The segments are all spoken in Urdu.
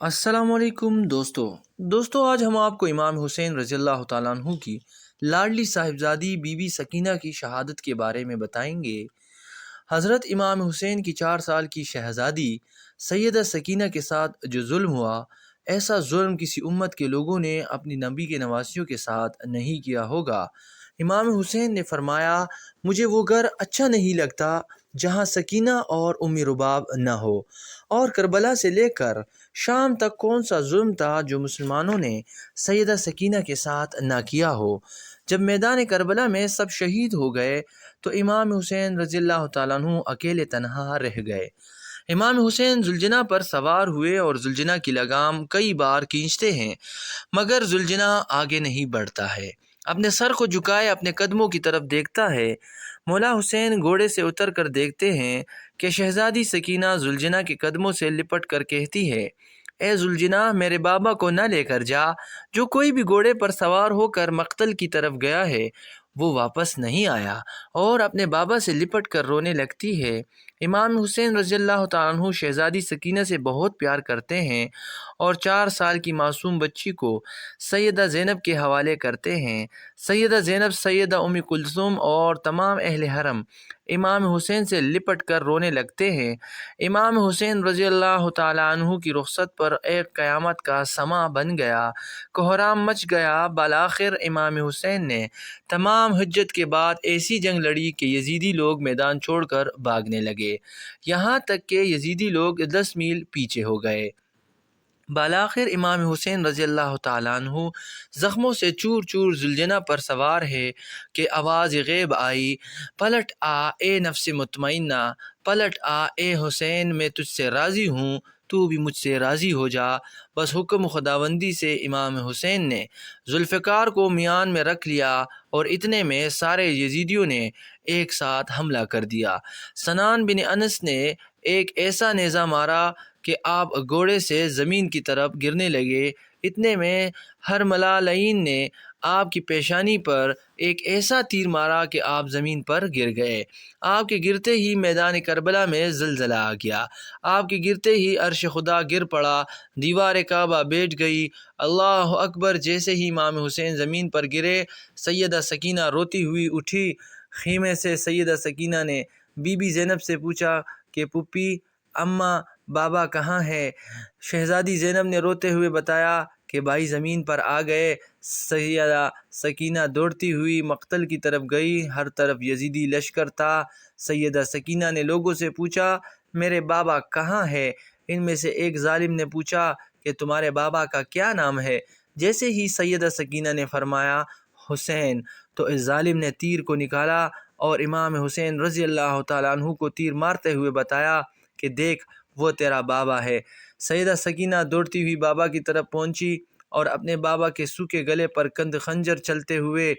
السلام علیکم دوستو آج ہم آپ کو امام حسین رضی اللہ تعالیٰ عنہ کی لاڈلی صاحبزادی بی بی سکینہ کی شہادت کے بارے میں بتائیں گے۔ حضرت امام حسین کی 4 سال کی شہزادی سیدہ سکینہ کے ساتھ جو ظلم ہوا، ایسا ظلم کسی امت کے لوگوں نے اپنی نبی کے نواسیوں کے ساتھ نہیں کیا ہوگا۔ امام حسین نے فرمایا، مجھے وہ گھر اچھا نہیں لگتا جہاں سکینہ اور ام رباب نہ ہو، اور کربلا سے لے کر شام تک کون سا ظلم تھا جو مسلمانوں نے سیدہ سکینہ کے ساتھ نہ کیا ہو۔ جب میدان کربلا میں سب شہید ہو گئے تو امام حسین رضی اللہ تعالیٰ عنہ اکیلے تنہا رہ گئے۔ امام حسین زلجنہ پر سوار ہوئے اور زلجنہ کی لگام کئی بار کھینچتے ہیں، مگر زلجنہ آگے نہیں بڑھتا ہے۔ اپنے سر کو جھکائے اپنے قدموں کی طرف دیکھتا ہے۔ مولا حسین گھوڑے سے اتر کر دیکھتے ہیں کہ شہزادی سکینہ زلجنہ کے قدموں سے لپٹ کر کہتی ہے، اے زلجنہ، میرے بابا کو نہ لے کر جا۔ جو کوئی بھی گھوڑے پر سوار ہو کر مقتل کی طرف گیا ہے وہ واپس نہیں آیا، اور اپنے بابا سے لپٹ کر رونے لگتی ہے۔ امام حسین رضی اللہ تعالیٰ عنہ شہزادی سکینہ سے بہت پیار کرتے ہیں اور 4 سال کی معصوم بچی کو سیدہ زینب کے حوالے کرتے ہیں۔ سیدہ زینب، سیدہ ام کلثوم اور تمام اہل حرم امام حسین سے لپٹ کر رونے لگتے ہیں۔ امام حسین رضی اللہ تعالیٰ عنہ کی رخصت پر ایک قیامت کا سماں بن گیا، کوہرام مچ گیا۔ بالآخر امام حسین نے تمام حجت کے بعد ایسی جنگ لڑی کہ یزیدی لوگ میدان چھوڑ کر بھاگنے لگے، یہاں تک کہ یزیدی لوگ 10 میل پیچھے ہو گئے۔ بالآخر امام حسین رضی اللہ تعالیٰ عنہ زخموں سے چور چور زلجنہ پر سوار ہے کہ آواز غیب آئی، پلٹ آ اے نفس مطمئنہ، پلٹ آ اے حسین، میں تجھ سے راضی ہوں، تو بھی مجھ سے راضی ہو جا۔ بس حکم خداوندی سے امام حسین نے ذوالفقار کو میان میں رکھ لیا اور اتنے میں سارے یزیدیوں نے ایک ساتھ حملہ کر دیا۔ سنان بن انس نے ایک ایسا نیزہ مارا کہ آپ گھوڑے سے زمین کی طرف گرنے لگے۔ اتنے میں ہرملہ لعین نے آپ کی پیشانی پر ایک ایسا تیر مارا کہ آپ زمین پر گر گئے۔ آپ کے گرتے ہی میدان کربلا میں زلزلہ آ گیا۔ آپ کے گرتے ہی عرش خدا گر پڑا، دیوار کعبہ بیٹھ گئی۔ اللہ اکبر! جیسے ہی امام حسین زمین پر گرے، سیدہ سکینہ روتی ہوئی اٹھی۔ خیمے سے سیدہ سکینہ نے بی بی زینب سے پوچھا کہ پھوپھی، اماں، بابا کہاں ہے؟ شہزادی زینب نے روتے ہوئے بتایا کہ بھائی زمین پر آ گئے۔ سیدہ سکینہ دوڑتی ہوئی مقتل کی طرف گئی، ہر طرف یزیدی لشکر تھا۔ سیدہ سکینہ نے لوگوں سے پوچھا، میرے بابا کہاں ہے؟ ان میں سے ایک ظالم نے پوچھا کہ تمہارے بابا کا کیا نام ہے؟ جیسے ہی سیدہ سکینہ نے فرمایا حسین، تو اس ظالم نے تیر کو نکالا اور امام حسین رضی اللہ تعالیٰ عنہ کو تیر مارتے ہوئے بتایا کہ دیکھ، وہ تیرا بابا ہے۔ سیدہ سکینہ دوڑتی ہوئی بابا کی طرف پہنچی اور اپنے بابا کے سوکھے گلے پر کند خنجر چلتے ہوئے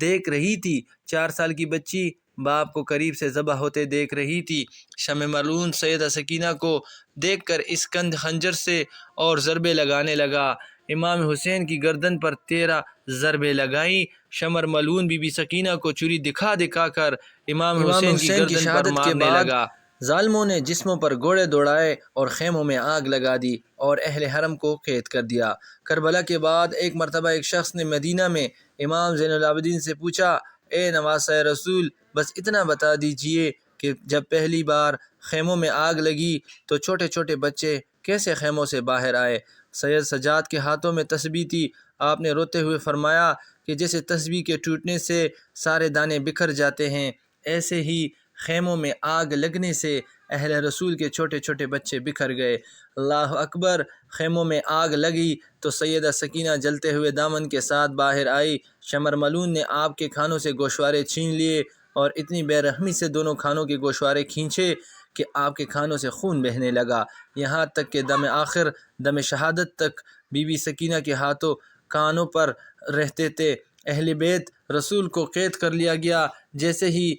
دیکھ رہی تھی۔ 4 سال کی بچی باپ کو قریب سے ذبح ہوتے دیکھ رہی تھی۔ شمع ملعون سیدہ سکینہ کو دیکھ کر اس کند خنجر سے اور ضربے لگانے لگا۔ امام حسین کی گردن پر 13 ضربیں لگائیں۔ شمع ملعون بی بی سکینہ کو چھری دکھا دکھا کر امام حسین کی گردن پر مارنے لگا۔ ظالموں نے جسموں پر گھوڑے دوڑائے اور خیموں میں آگ لگا دی اور اہل حرم کو قید کر دیا۔ کربلا کے بعد ایک مرتبہ ایک شخص نے مدینہ میں امام زین العابدین سے پوچھا، اے نواسۂ رسول، بس اتنا بتا دیجئے کہ جب پہلی بار خیموں میں آگ لگی تو چھوٹے چھوٹے بچے کیسے خیموں سے باہر آئے؟ سید سجاد کے ہاتھوں میں تسبیح تھی۔ آپ نے روتے ہوئے فرمایا کہ جیسے تسبیح کے ٹوٹنے سے سارے دانے بکھر جاتے ہیں، ایسے ہی خیموں میں آگ لگنے سے اہل رسول کے چھوٹے چھوٹے بچے بکھر گئے۔ اللہ اکبر! خیموں میں آگ لگی تو سیدہ سکینہ جلتے ہوئے دامن کے ساتھ باہر آئی۔ شمر ملعون نے آپ کے کھانوں سے گوشوارے چھین لیے اور اتنی بے رحمی سے دونوں کھانوں کے گوشوارے کھینچے کہ آپ کے کھانوں سے خون بہنے لگا، یہاں تک کہ دم آخر، دم شہادت تک بی بی سکینہ کے ہاتھوں کانوں پر رہتے تھے۔ اہل بیت رسول کو قید کر لیا گیا۔ جیسے ہی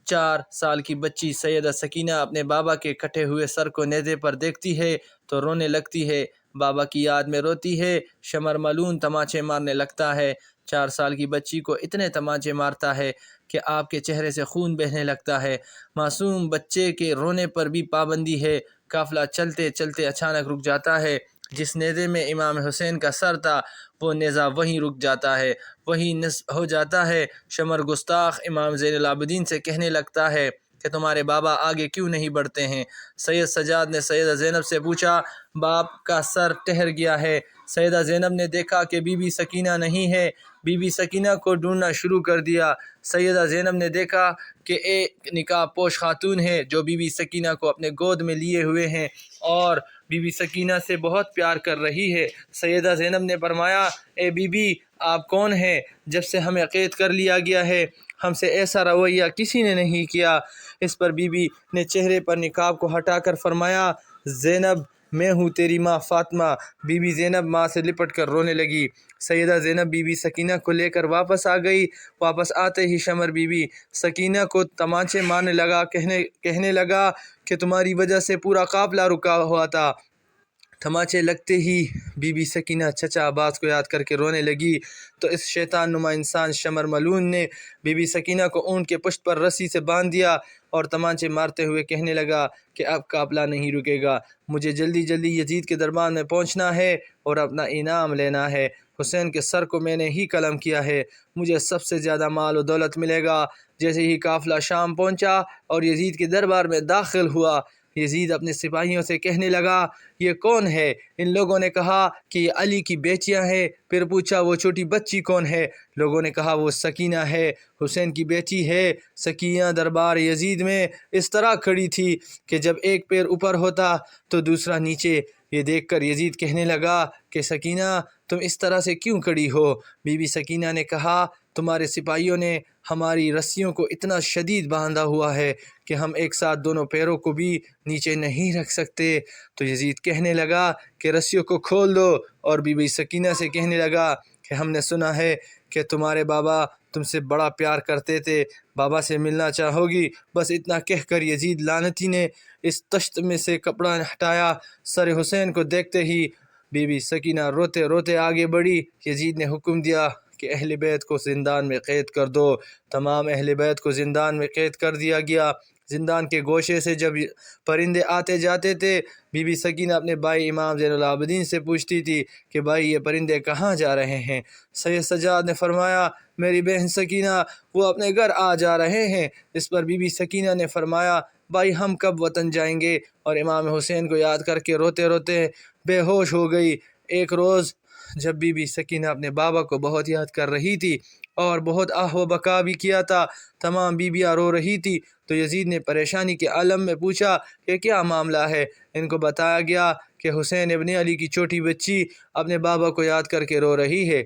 4 سال کی بچی سیدہ سکینہ اپنے بابا کے کٹے ہوئے سر کو نیزے پر دیکھتی ہے تو رونے لگتی ہے، بابا کی یاد میں روتی ہے۔ شمر ملعون تماچے مارنے لگتا ہے۔ 4 سال کی بچی کو اتنے تماچے مارتا ہے کہ آپ کے چہرے سے خون بہنے لگتا ہے۔ معصوم بچے کے رونے پر بھی پابندی ہے۔ قافلہ چلتے چلتے اچانک رک جاتا ہے۔ جس نیزے میں امام حسین کا سر تھا وہ نیزہ وہیں رک جاتا ہے، وہیں نصب ہو جاتا ہے۔ شمر گستاخ امام زین العابدین سے کہنے لگتا ہے کہ تمہارے بابا آگے کیوں نہیں بڑھتے ہیں؟ سید سجاد نے سیدہ زینب سے پوچھا، باپ کا سر ٹھہر گیا ہے۔ سیدہ زینب نے دیکھا کہ بی بی سکینہ نہیں ہے، بی بی سکینہ کو ڈھونڈنا شروع کر دیا۔ سیدہ زینب نے دیکھا کہ ایک نقاب پوش خاتون ہے جو بی بی سکینہ کو اپنے گود میں لیے ہوئے ہیں اور بی بی سکینہ سے بہت پیار کر رہی ہے۔ سیدہ زینب نے فرمایا، اے بی بی آپ کون ہیں؟ جب سے ہمیں قید کر لیا گیا ہے ہم سے ایسا رویہ کسی نے نہیں کیا۔ اس پر بی بی نے چہرے پر نقاب کو ہٹا کر فرمایا، زینب میں ہوں تیری ماں فاطمہ۔ بی بی زینب ماں سے لپٹ کر رونے لگی۔ سیدہ زینب بی بی سکینہ کو لے کر واپس آ گئی۔ واپس آتے ہی شمر بی بی سکینہ کو تمانچے مارنے لگا، کہنے لگا کہ تمہاری وجہ سے پورا قافلہ رکا ہوا تھا۔ تمانچے لگتے ہی بی بی سکینہ چچا عباس کو یاد کر کے رونے لگی تو اس شیطان نما انسان شمر ملعون نے بی بی سکینہ کو اونٹ کے پشت پر رسی سے باندھ دیا اور تمانچے مارتے ہوئے کہنے لگا کہ اب قافلہ نہیں رکے گا، مجھے جلدی جلدی یزید کے دربار میں پہنچنا ہے اور اپنا انعام لینا ہے۔ حسین کے سر کو میں نے ہی قلم کیا ہے، مجھے سب سے زیادہ مال و دولت ملے گا۔ جیسے ہی قافلہ شام پہنچا اور یزید کے دربار میں داخل ہوا، یزید اپنے سپاہیوں سے کہنے لگا، یہ کون ہے؟ ان لوگوں نے کہا کہ یہ علی کی بیٹیاں ہیں۔ پھر پوچھا، وہ چھوٹی بچی کون ہے؟ لوگوں نے کہا وہ سکینہ ہے، حسین کی بیٹی ہے۔ سکینہ دربار یزید میں اس طرح کھڑی تھی کہ جب ایک پیر اوپر ہوتا تو دوسرا نیچے۔ یہ دیکھ کر یزید کہنے لگا کہ سکینہ تم اس طرح سے کیوں کھڑی ہو؟ بی بی سکینہ نے کہا، تمہارے سپاہیوں نے ہماری رسیوں کو اتنا شدید باندھا ہوا ہے کہ ہم ایک ساتھ دونوں پیروں کو بھی نیچے نہیں رکھ سکتے۔ تو یزید کہنے لگا کہ رسیوں کو کھول دو، اور بی بی سکینہ سے کہنے لگا کہ ہم نے سنا ہے کہ تمہارے بابا تم سے بڑا پیار کرتے تھے، بابا سے ملنا چاہو گی؟ بس اتنا کہہ کر یزید لعنتی نے اس تشت میں سے کپڑا ہٹایا۔ سر حسین کو دیکھتے ہی بی بی سکینہ روتے روتے آگے بڑھی۔ یزید نے حکم دیا کہ اہل بیت کو زندان میں قید کر دو۔ تمام اہل بیت کو زندان میں قید کر دیا گیا۔ زندان کے گوشے سے جب پرندے آتے جاتے تھے، بی بی سکینہ اپنے بھائی امام زین العابدین سے پوچھتی تھی کہ بھائی یہ پرندے کہاں جا رہے ہیں؟ سید سجاد نے فرمایا، میری بہن سکینہ وہ اپنے گھر آ جا رہے ہیں۔ اس پر بی بی سکینہ نے فرمایا، بھائی ہم کب وطن جائیں گے؟ اور امام حسین کو یاد کر کے روتے روتے بے ہوش ہو گئی۔ ایک روز جب بی بی سکینہ اپنے بابا کو بہت یاد کر رہی تھی اور بہت آہ و بکا بھی کیا تھا، تمام بیویاں رو رہی تھی، تو یزید نے پریشانی کے عالم میں پوچھا کہ کیا معاملہ ہے؟ ان کو بتایا گیا کہ حسین ابن علی کی چھوٹی بچی اپنے بابا کو یاد کر کے رو رہی ہے۔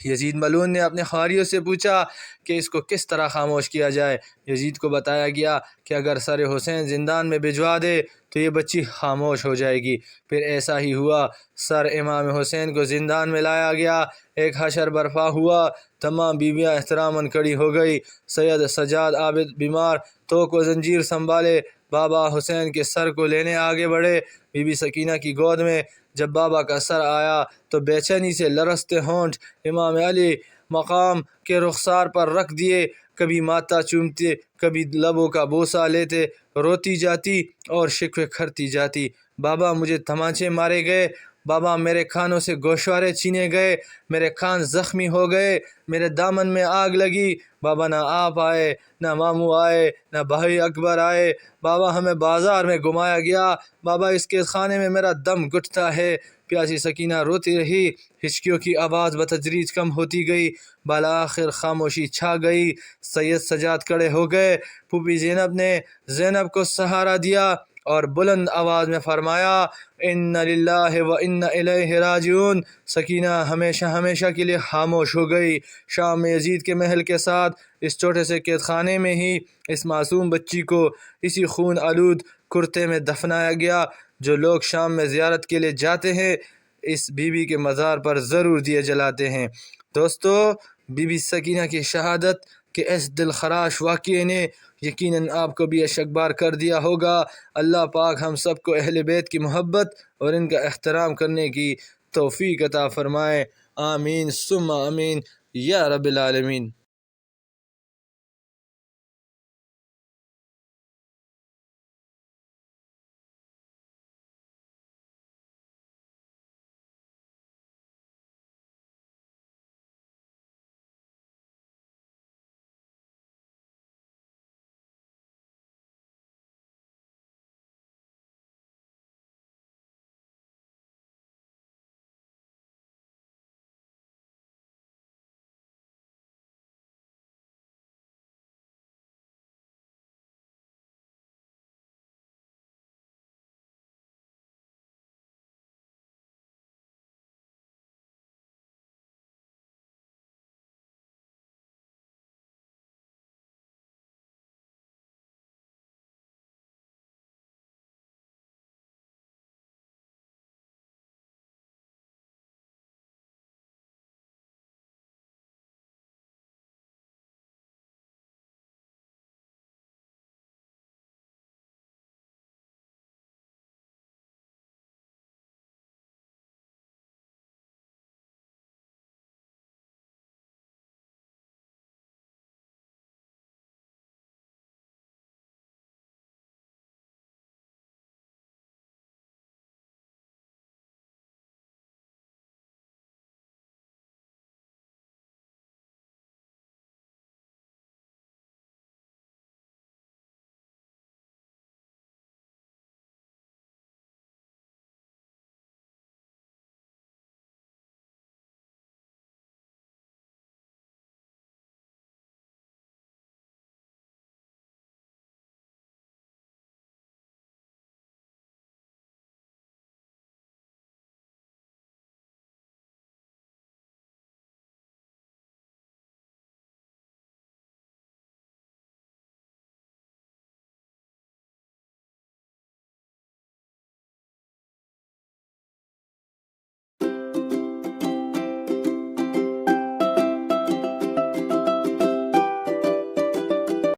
یزید ملعون نے اپنے خواریوں سے پوچھا کہ اس کو کس طرح خاموش کیا جائے۔ یزید کو بتایا گیا کہ اگر سر حسین زندان میں بھجوا دے تو یہ بچی خاموش ہو جائے گی۔ پھر ایسا ہی ہوا، سر امام حسین کو زندان میں لایا گیا۔ ایک حشر برپا ہوا، تمام بیویاں احتراماً کھڑی ہو گئی۔ سید سجاد عابد بیمار توک و زنجیر سنبھالے بابا حسین کے سر کو لینے آگے بڑھے۔ بی بی سکینہ کی گود میں جب بابا کا سر آیا تو بے چینی سے لرزتے ہونٹ امام علی مقام کے رخسار پر رکھ دیے، کبھی ماتھا چومتے، کبھی لبوں کا بوسہ لیتے، روتی جاتی اور شکوے کرتی جاتی، بابا مجھے تمانچے مارے گئے، بابا میرے کانوں سے گوشوارے چھینے گئے، میرے کان زخمی ہو گئے، میرے دامن میں آگ لگی، بابا نہ آپ آئے، نہ ماموں آئے، نہ بھائی اکبر آئے، بابا ہمیں بازار میں گھمایا گیا، بابا اس قید خانے میں میرا دم گھٹتا ہے۔ پیاسی سکینہ روتی رہی، ہچکیوں کی آواز بتدریج کم ہوتی گئی، بالآخر خاموشی چھا گئی۔ سید سجاد کھڑے ہو گئے، پھوپھی زینب نے زینب کو سہارا دیا اور بلند آواز میں فرمایا، ان للہ و انا الیہ راجعون۔ سکینہ ہمیشہ ہمیشہ کے لیے خاموش ہو گئی۔ شام میں یزید کے محل کے ساتھ اس چھوٹے سے قید خانے میں ہی اس معصوم بچی کو اسی خون آلود کرتے میں دفنایا گیا۔ جو لوگ شام میں زیارت کے لیے جاتے ہیں اس بی بی کے مزار پر ضرور دیے جلاتے ہیں۔ دوستو، بی بی سکینہ کی شہادت کے اس دلخراش واقعے نے یقیناً آپ کو بھی اشکبار کر دیا ہوگا۔ اللہ پاک ہم سب کو اہل بیت کی محبت اور ان کا احترام کرنے کی توفیق عطا فرمائے۔ آمین ثم آمین یا رب العالمین۔